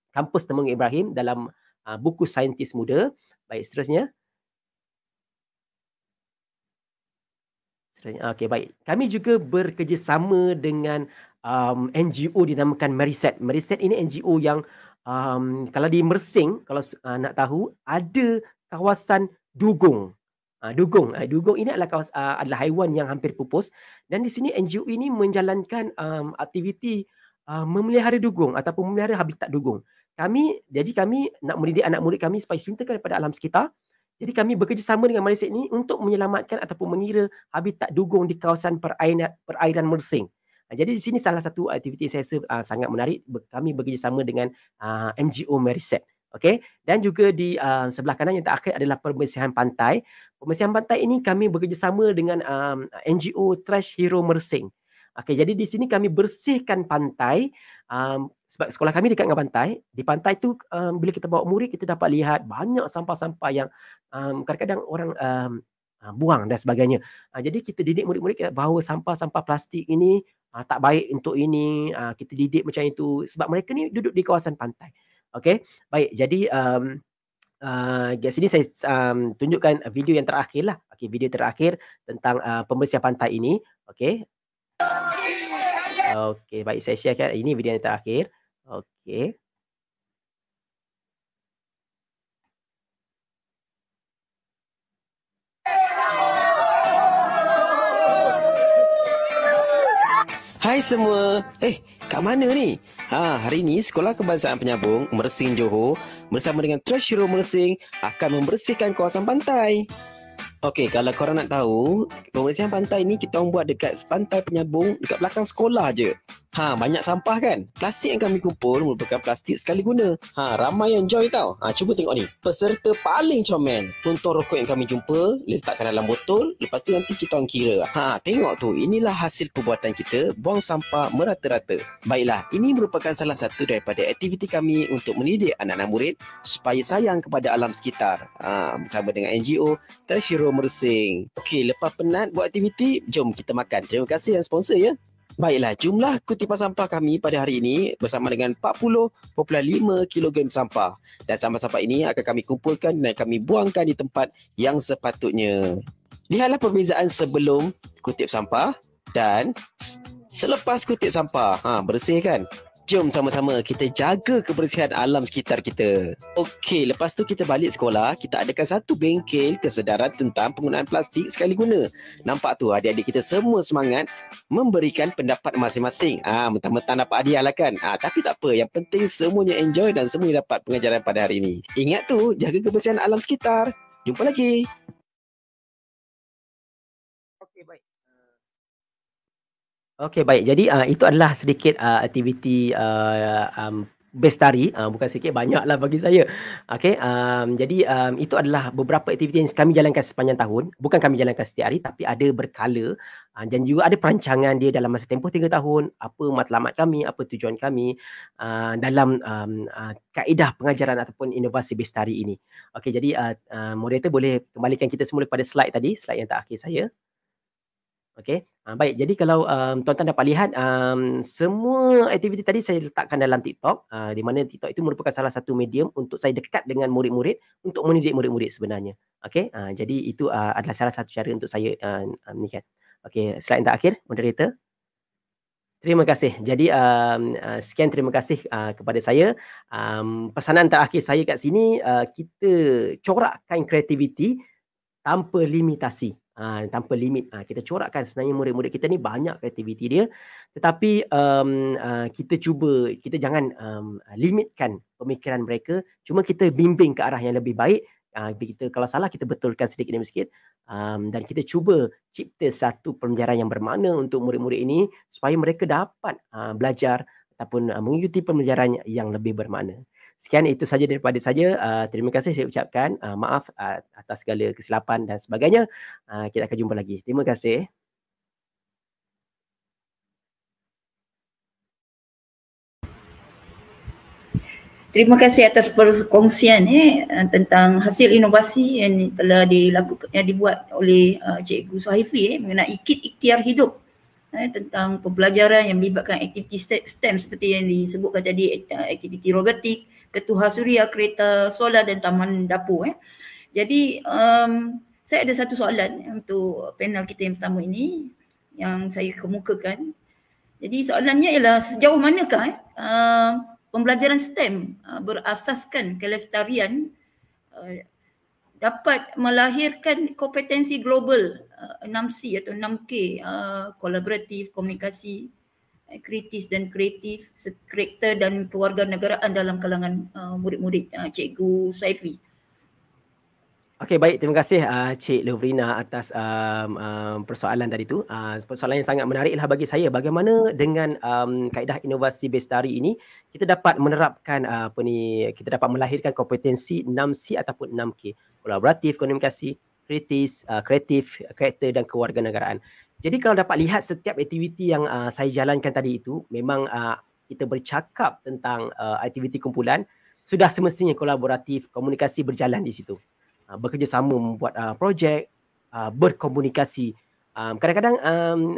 Kampus Temenggung Ibrahim dalam buku Saintis Muda. Baik, seterusnya. Okey, baik. Kami juga bekerjasama dengan NGO dinamakan Meriset. Meriset ini NGO yang kalau di Mersing, kalau nak tahu, ada kawasan dugong. Dugong ini adalah haiwan yang hampir pupus dan di sini NGO ini menjalankan aktiviti memelihara dugong ataupun memelihara habitat dugong. Jadi kami nak mendidik anak murid kami supaya cintakan kepada alam sekitar. Jadi kami bekerjasama dengan Meriset ini untuk menyelamatkan ataupun mengira habitat dugong di kawasan perairan Mersing. Jadi di sini salah satu aktiviti saya rasa sangat menarik. Kami bekerjasama dengan NGO Meriset. Okey, dan juga di sebelah kanan yang terakhir adalah pembersihan pantai. Pembersihan pantai ini kami bekerjasama dengan NGO Trash Hero Mersing. Okey, jadi di sini kami bersihkan pantai. Sebab sekolah kami dekat dengan pantai. Di pantai tu bila kita bawa murid, kita dapat lihat banyak sampah-sampah yang kadang-kadang orang buang dan sebagainya. Jadi kita didik murid-murid bahawa sampah-sampah plastik ini tak baik untuk ini. Kita didik macam itu sebab mereka ni duduk di kawasan pantai. Okey, baik. Jadi di sini saya tunjukkan video yang terakhir lah. Okey, video terakhir tentang pembersihan pantai ini. Okey. Okey, baik, saya sharekan. Ini video yang terakhir. Okey. Hai semua. Kat mana ni? Hari ni Sekolah Kebangsaan Penyambung Mersing Johor bersama dengan Trash Hero Mersing akan membersihkan kawasan pantai. Okey, kalau korang nak tahu, pembersihan pantai ni kita orang buat dekat pantai penyambung dekat belakang sekolah je. Banyak sampah kan? Plastik yang kami kumpul merupakan plastik sekali guna. Ramai yang enjoy tau. Cuba tengok ni. Peserta paling comel. Puntung rokok yang kami jumpa, letakkan dalam botol, lepas tu nanti kita orang kira. Tengok tu, inilah hasil perbuatan kita, buang sampah merata-rata. Baiklah, ini merupakan salah satu daripada aktiviti kami untuk mendidik anak-anak murid supaya sayang kepada alam sekitar. Bersama dengan NGO Tersyiro Mersing. Okey, lepas penat buat aktiviti, jom kita makan. Terima kasih yang sponsor ya. Baiklah, jumlah kutipan sampah kami pada hari ini bersama dengan 40.5 kg sampah. Dan sampah-sampah ini akan kami kumpulkan dan kami buangkan di tempat yang sepatutnya. Lihatlah perbezaan sebelum kutip sampah dan selepas kutip sampah. Bersih kan? Jom sama-sama kita jaga kebersihan alam sekitar kita. Okey, lepas tu kita balik sekolah, kita adakan satu bengkel kesedaran tentang penggunaan plastik sekali guna. Nampak tu, adik-adik kita semua semangat memberikan pendapat masing-masing. Mentang-mentang dapat hadiah lah kan. Tapi tak apa, yang penting semuanya enjoy dan semuanya dapat pengajaran pada hari ini. Ingat tu, jaga kebersihan alam sekitar. Jumpa lagi. Okey, baik. Jadi itu adalah sedikit aktiviti Bestari, bukan sedikit, banyaklah bagi saya. Okey, jadi itu adalah beberapa aktiviti yang kami jalankan sepanjang tahun. Bukan kami jalankan setiap hari tapi ada berkala, dan juga ada perancangan dia dalam masa tempoh 3 tahun, apa matlamat kami, apa tujuan kami dalam kaedah pengajaran ataupun inovasi Bestari ini. Okey, jadi moderator boleh kembalikan kita semula kepada slide tadi, slide yang terakhir saya. Okey, baik. Jadi kalau tuan-tuan dapat lihat, semua aktiviti tadi saya letakkan dalam TikTok, di mana TikTok itu merupakan salah satu medium untuk saya dekat dengan murid-murid untuk mendidik murid-murid sebenarnya. Okey, jadi itu adalah salah satu cara untuk saya ni kan. Okey, slide yang terakhir, moderator. Terima kasih. Jadi sekian terima kasih kepada saya. Pesanan terakhir saya kat sini, kita corakkan kreativiti tanpa limitasi. Tanpa limit. Kita corakkan sebenarnya murid-murid kita ni banyak kreativiti dia, tetapi kita cuba, kita jangan limitkan pemikiran mereka, cuma kita bimbing ke arah yang lebih baik. Kita kalau salah kita betulkan sedikit demi sedikit, dan kita cuba cipta satu pembelajaran yang bermakna untuk murid-murid ini supaya mereka dapat belajar ataupun mengikuti pembelajaran yang lebih bermakna. Sekian, itu saja daripada saya. Terima kasih saya ucapkan. Maaf atas segala kesilapan dan sebagainya. Kita akan jumpa lagi. Terima kasih. Terima kasih atas perkongsian tentang hasil inovasi yang telah dilakukan, yang dibuat oleh Cikgu Suhaifi mengenai kit ikhtiar hidup, tentang pembelajaran yang melibatkan aktiviti STEM seperti yang disebutkan tadi, aktiviti robotik, ketuha suria, kereta solar dan taman dapur. Jadi saya ada satu soalan untuk panel kita yang pertama ini yang saya kemukakan. Jadi soalannya ialah sejauh manakah pembelajaran STEM berasaskan kelestarian dapat melahirkan kompetensi global 6C atau 6K, kolaboratif, komunikasi, kritis dan kreatif, karakter dan kewarganegaraan dalam kalangan murid-murid Cikgu Suhaifi. Okey, baik. Terima kasih Cik Lovrina atas persoalan tadi tu. Persoalan yang sangat menariklah bagi saya. Bagaimana dengan kaedah inovasi Bestari ini kita dapat menerapkan kita dapat melahirkan kompetensi 6C ataupun 6K. Kolaboratif, komunikasi, kritis, kreatif, karakter dan kewarganegaraan. Jadi kalau dapat lihat setiap aktiviti yang saya jalankan tadi itu, memang kita bercakap tentang aktiviti kumpulan, sudah semestinya kolaboratif, komunikasi berjalan di situ. Bekerjasama membuat projek, berkomunikasi. Kadang-kadang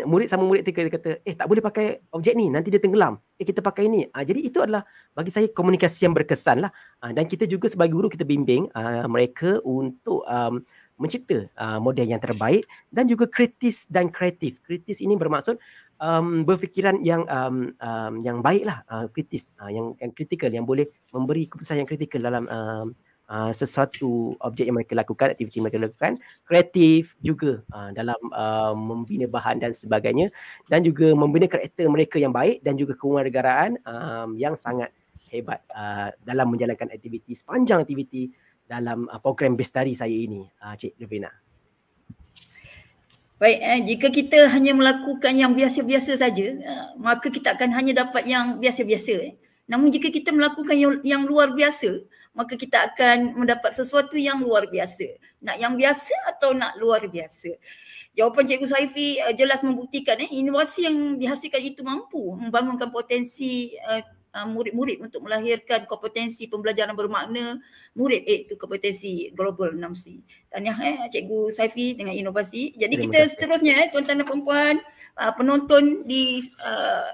murid sama murid kita kata, tak boleh pakai objek ni, nanti dia tenggelam. Kita pakai ni. Jadi itu adalah bagi saya komunikasi yang berkesan lah. Dan kita juga sebagai guru kita bimbing mereka untuk mencipta model yang terbaik dan juga kritis dan kreatif. Kritis ini bermaksud berfikiran yang baiklah, kritis, yang kritikal, yang boleh memberi keputusan yang kritikal dalam sesuatu objek yang mereka lakukan, aktiviti yang mereka lakukan. Kreatif juga dalam membina bahan dan sebagainya, dan juga membina karakter mereka yang baik dan juga kewarganegaraan yang sangat hebat dalam menjalankan aktiviti, sepanjang aktiviti dalam program Bestari saya ini, Cik Lovrina. Baik, jika kita hanya melakukan yang biasa-biasa saja, maka kita akan hanya dapat yang biasa-biasa. Namun jika kita melakukan yang luar biasa, maka kita akan mendapat sesuatu yang luar biasa. Nak yang biasa atau nak luar biasa? Jawapan Cikgu Saifi jelas membuktikan inovasi yang dihasilkan itu mampu membangunkan potensi murid-murid untuk melahirkan kompetensi pembelajaran bermakna murid, iaitu kompetensi global 6C. Tahniah Cikgu Saifi dengan inovasi. Jadi kita seterusnya tuan-tuan dan puan-puan, penonton di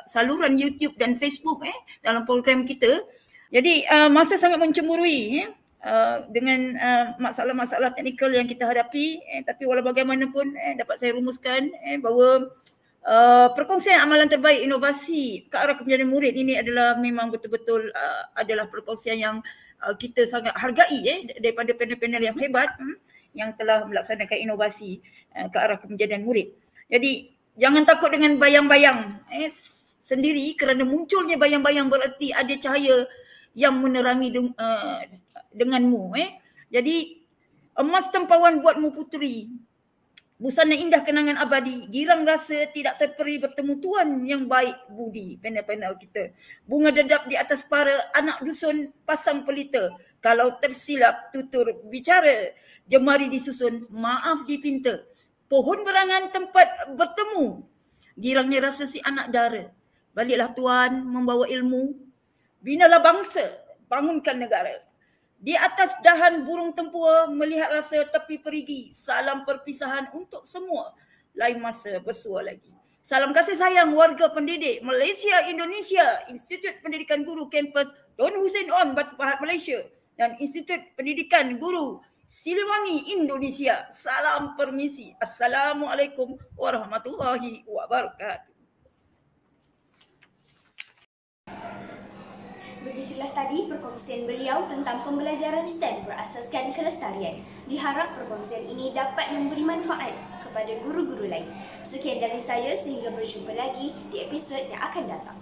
saluran YouTube dan Facebook dalam program kita. Jadi masa sangat mencemburui dengan masalah-masalah teknikal yang kita hadapi, tapi walau bagaimanapun dapat saya rumuskan bahawa perkongsian amalan terbaik inovasi ke arah pembelajaran murid ini adalah memang betul-betul adalah perkongsian yang kita sangat hargai daripada panel-panel yang hebat yang telah melaksanakan inovasi ke arah pembelajaran murid. Jadi jangan takut dengan bayang-bayang sendiri, kerana munculnya bayang-bayang berarti ada cahaya yang menerangi denganmu. Jadi emas tempawan buatmu puteri, busana indah kenangan abadi, girang rasa tidak terperi bertemu tuan yang baik budi. Panel-panel kita. Bunga dedap di atas para, anak dusun pasang pelita. Kalau tersilap tutur bicara, jemari disusun, maaf dipinta. Pohon berangan tempat bertemu, girangnya rasa si anak dara. Baliklah tuan membawa ilmu, binalah bangsa, bangunkan negara. Di atas dahan burung tempua, melihat rasa tepi perigi. Salam perpisahan untuk semua, lain masa bersua lagi. Salam kasih sayang warga pendidik Malaysia, Indonesia, Institut Pendidikan Guru Kampus Tun Hussein On, Batu Pahat, Malaysia, dan Institut Pendidikan Guru Siliwangi, Indonesia. Salam permisi. Assalamualaikum warahmatullahi wabarakatuh. Begitulah tadi perkongsian beliau tentang pembelajaran STEM berasaskan kelestarian. Diharap perkongsian ini dapat memberi manfaat kepada guru-guru lain. Sekian dari saya, sehingga berjumpa lagi di episod yang akan datang.